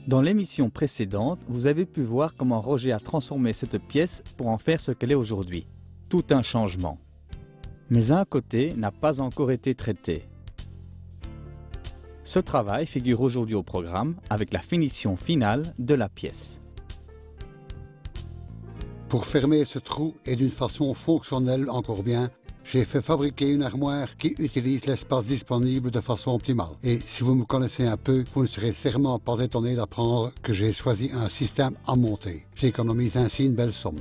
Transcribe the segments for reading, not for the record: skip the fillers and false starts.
Dans l'émission précédente, vous avez pu voir comment Roger a transformé cette pièce pour en faire ce qu'elle est aujourd'hui. Tout un changement. Mais un côté n'a pas encore été traité. Ce travail figure aujourd'hui au programme avec la finition finale de la pièce. Pour fermer ce trou et d'une façon fonctionnelle encore bien, j'ai fait fabriquer une armoire qui utilise l'espace disponible de façon optimale. Et si vous me connaissez un peu, vous ne serez sûrement pas étonné d'apprendre que j'ai choisi un système à monter. J'économise ainsi une belle somme.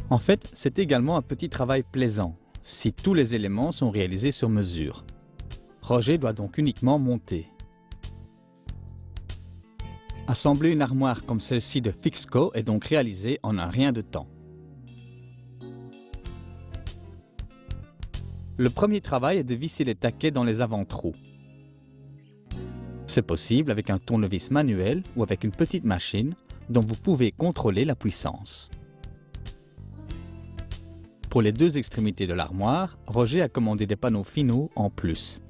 En fait, c'est également un petit travail plaisant, si tous les éléments sont réalisés sur mesure. Roger doit donc uniquement monter. Assembler une armoire comme celle-ci de Fixco est donc réalisé en un rien de temps. Le premier travail est de visser les taquets dans les avant-trous. C'est possible avec un tournevis manuel ou avec une petite machine dont vous pouvez contrôler la puissance. Pour les deux extrémités de l'armoire, Roger a commandé des panneaux finaux en plus.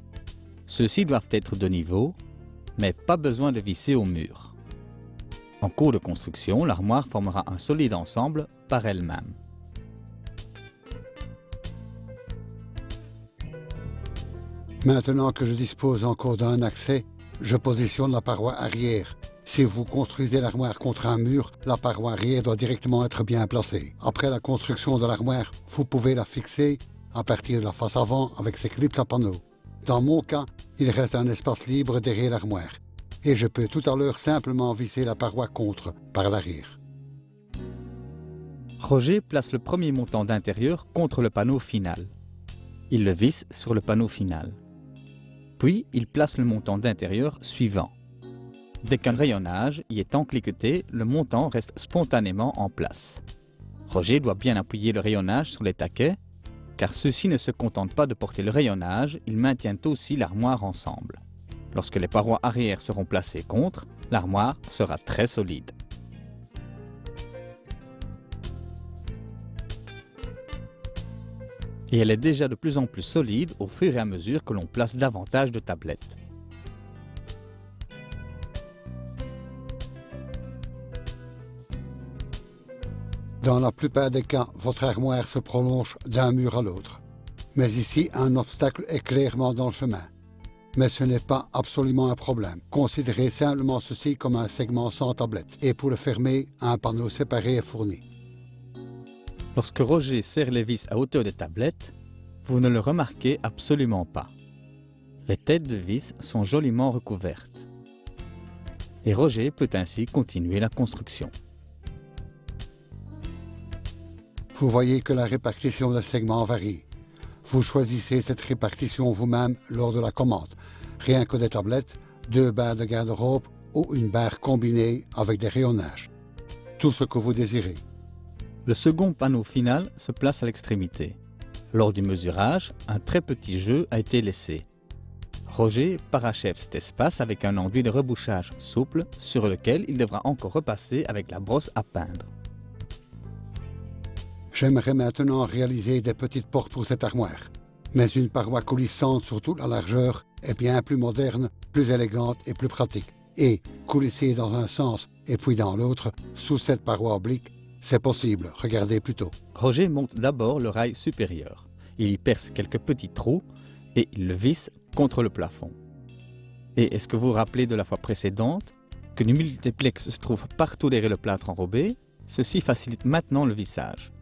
Ceux-ci doivent être de niveau, mais pas besoin de visser au mur. En cours de construction, l'armoire formera un solide ensemble par elle-même. Maintenant que je dispose encore d'un accès, je positionne la paroi arrière. Si vous construisez l'armoire contre un mur, la paroi arrière doit directement être bien placée. Après la construction de l'armoire, vous pouvez la fixer à partir de la face avant avec ses clips à panneaux. Dans mon cas, il reste un espace libre derrière l'armoire et je peux tout à l'heure simplement visser la paroi contre par l'arrière. Roger place le premier montant d'intérieur contre le panneau final. Il le visse sur le panneau final. Puis, il place le montant d'intérieur suivant. Dès qu'un rayonnage y est encliqueté, le montant reste spontanément en place. Roger doit bien appuyer le rayonnage sur les taquets, car ceux-ci ne se contentent pas de porter le rayonnage, ils maintiennent aussi l'armoire ensemble. Lorsque les parois arrière seront placées contre, l'armoire sera très solide. Et elle est déjà de plus en plus solide au fur et à mesure que l'on place davantage de tablettes. Dans la plupart des cas, votre armoire se prolonge d'un mur à l'autre. Mais ici, un obstacle est clairement dans le chemin. Mais ce n'est pas absolument un problème. Considérez simplement ceci comme un segment sans tablette. Et pour le fermer, un panneau séparé est fourni. Lorsque Roger serre les vis à hauteur des tablettes, vous ne le remarquez absolument pas. Les têtes de vis sont joliment recouvertes. Et Roger peut ainsi continuer la construction. Vous voyez que la répartition des segments varie. Vous choisissez cette répartition vous-même lors de la commande. Rien que des tablettes, 2 barres de garde-robe ou une barre combinée avec des rayonnages. Tout ce que vous désirez. Le second panneau final se place à l'extrémité. Lors du mesurage, un très petit jeu a été laissé. Roger parachève cet espace avec un enduit de rebouchage souple sur lequel il devra encore repasser avec la brosse à peindre. J'aimerais maintenant réaliser des petites portes pour cette armoire. Mais une paroi coulissante sur toute la largeur est bien plus moderne, plus élégante et plus pratique. Et coulisser dans un sens et puis dans l'autre, sous cette paroi oblique, c'est possible, regardez plutôt. Roger monte d'abord le rail supérieur. Il y perce quelques petits trous et il le visse contre le plafond. Et est-ce que vous vous rappelez de la fois précédente que le multiplex se trouve partout derrière le plâtre enrobé? Ceci facilite maintenant le vissage.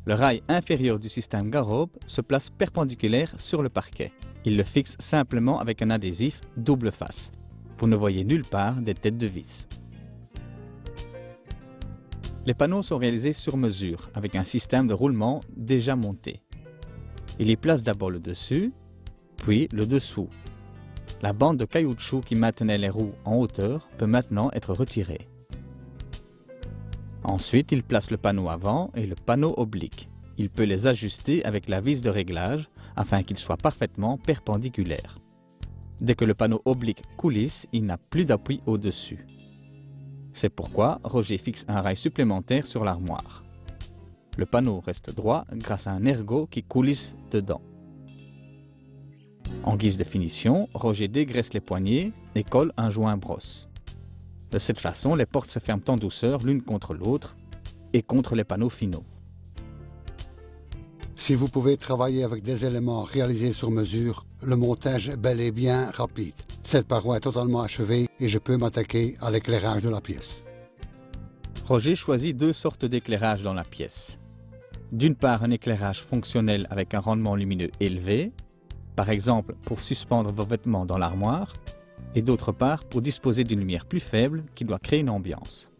Le rail inférieur du système garrobe se place perpendiculaire sur le parquet. Il le fixe simplement avec un adhésif double face. Vous ne voyez nulle part des têtes de vis. Les panneaux sont réalisés sur mesure avec un système de roulement déjà monté. Il y place d'abord le dessus, puis le dessous. La bande de caoutchouc qui maintenait les roues en hauteur peut maintenant être retirée. Ensuite, il place le panneau avant et le panneau oblique. Il peut les ajuster avec la vis de réglage afin qu'ils soient parfaitement perpendiculaires. Dès que le panneau oblique coulisse, il n'a plus d'appui au-dessus. C'est pourquoi Roger fixe un rail supplémentaire sur l'armoire. Le panneau reste droit grâce à un ergot qui coulisse dedans. En guise de finition, Roger dégraisse les poignées et colle un joint brosse. De cette façon, les portes se ferment en douceur l'une contre l'autre et contre les panneaux finaux. Si vous pouvez travailler avec des éléments réalisés sur mesure, le montage est bel et bien rapide. Cette paroi est totalement achevée et je peux m'attaquer à l'éclairage de la pièce. Roger choisit deux sortes d'éclairage dans la pièce. D'une part, un éclairage fonctionnel avec un rendement lumineux élevé, par exemple pour suspendre vos vêtements dans l'armoire, et d'autre part pour disposer d'une lumière plus faible qui doit créer une ambiance.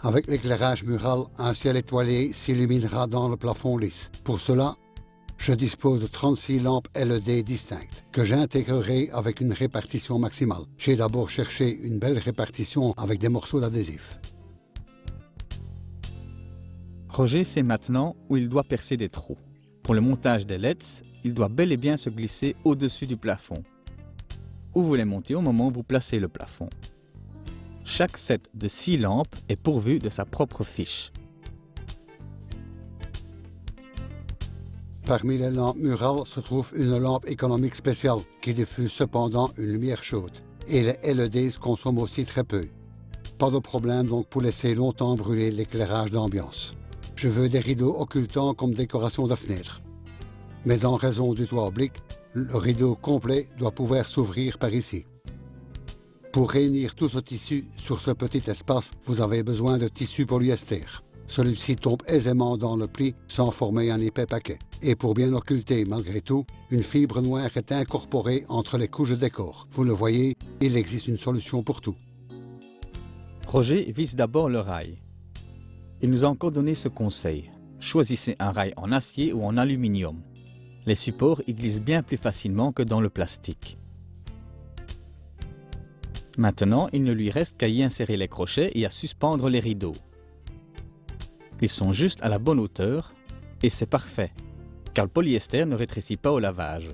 Avec l'éclairage mural, un ciel étoilé s'illuminera dans le plafond lisse. Pour cela, je dispose de 36 lampes LED distinctes que j'intégrerai avec une répartition maximale. J'ai d'abord cherché une belle répartition avec des morceaux d'adhésif. Roger sait maintenant où il doit percer des trous. Pour le montage des LEDs, il doit bel et bien se glisser au-dessus du plafond, ou vous les montez au moment où vous placez le plafond. Chaque set de 6 lampes est pourvu de sa propre fiche. Parmi les lampes murales se trouve une lampe économique spéciale qui diffuse cependant une lumière chaude. Et les LEDs consomment aussi très peu. Pas de problème donc pour laisser longtemps brûler l'éclairage d'ambiance. Je veux des rideaux occultants comme décoration de fenêtres. Mais en raison du toit oblique, le rideau complet doit pouvoir s'ouvrir par ici. Pour réunir tout ce tissu sur ce petit espace, vous avez besoin de tissu polyester. Celui-ci tombe aisément dans le pli sans former un épais paquet. Et pour bien occulter malgré tout, une fibre noire est incorporée entre les couches de décor. Vous le voyez, il existe une solution pour tout. Roger vise d'abord le rail. Il nous a encore donné ce conseil. Choisissez un rail en acier ou en aluminium. Les supports y glissent bien plus facilement que dans le plastique. Maintenant, il ne lui reste qu'à y insérer les crochets et à suspendre les rideaux. Ils sont juste à la bonne hauteur et c'est parfait, car le polyester ne rétrécit pas au lavage.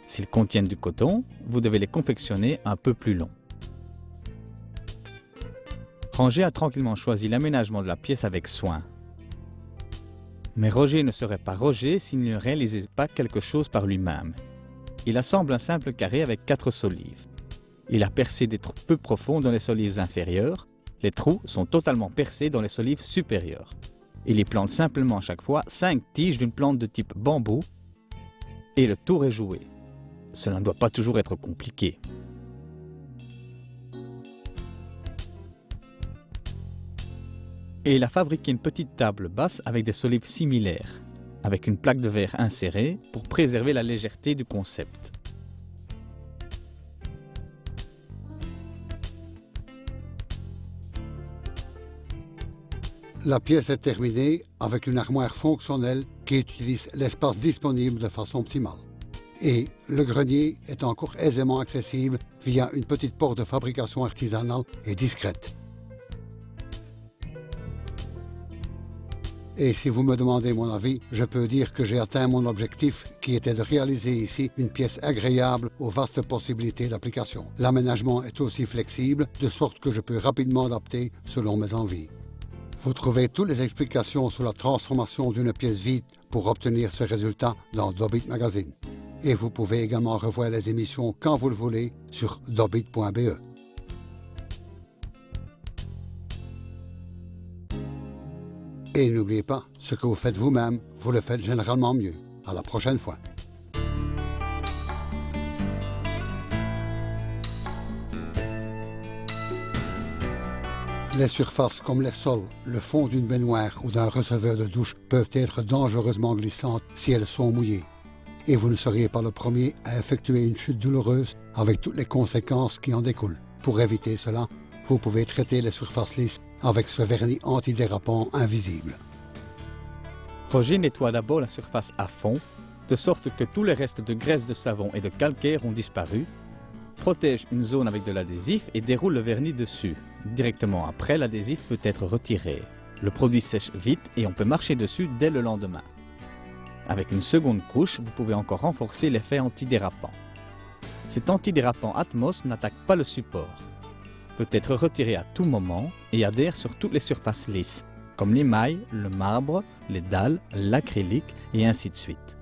S'ils contiennent du coton, vous devez les confectionner un peu plus longs. Roger a tranquillement choisi l'aménagement de la pièce avec soin. Mais Roger ne serait pas Roger s'il ne réalisait pas quelque chose par lui-même. Il assemble un simple carré avec 4 solives. Il a percé des trous peu profonds dans les solives inférieures. Les trous sont totalement percés dans les solives supérieures. Il y plante simplement chaque fois 5 tiges d'une plante de type bambou et le tour est joué. Cela ne doit pas toujours être compliqué. Et il a fabriqué une petite table basse avec des solives similaires, avec une plaque de verre insérée pour préserver la légèreté du concept. La pièce est terminée avec une armoire fonctionnelle qui utilise l'espace disponible de façon optimale. Et le grenier est encore aisément accessible via une petite porte de fabrication artisanale et discrète. Et si vous me demandez mon avis, je peux dire que j'ai atteint mon objectif qui était de réaliser ici une pièce agréable aux vastes possibilités d'application. L'aménagement est aussi flexible, de sorte que je peux rapidement adapter selon mes envies. Vous trouvez toutes les explications sur la transformation d'une pièce vide pour obtenir ce résultat dans Dobit Magazine. Et vous pouvez également revoir les émissions quand vous le voulez sur dobit.be. Et n'oubliez pas, ce que vous faites vous-même, vous le faites généralement mieux. À la prochaine fois. Les surfaces comme les sols, le fond d'une baignoire ou d'un receveur de douche peuvent être dangereusement glissantes si elles sont mouillées. Et vous ne seriez pas le premier à effectuer une chute douloureuse avec toutes les conséquences qui en découlent. Pour éviter cela, vous pouvez traiter les surfaces lisses avec ce vernis antidérapant invisible. Roger nettoie d'abord la surface à fond, de sorte que tous les restes de graisse de savon et de calcaire ont disparu, protège une zone avec de l'adhésif et déroule le vernis dessus. Directement après, l'adhésif peut être retiré. Le produit sèche vite et on peut marcher dessus dès le lendemain. Avec une seconde couche, vous pouvez encore renforcer l'effet antidérapant. Cet antidérapant Atmos n'attaque pas le support, peut être retiré à tout moment et adhère sur toutes les surfaces lisses, comme l'émail, le marbre, les dalles, l'acrylique et ainsi de suite.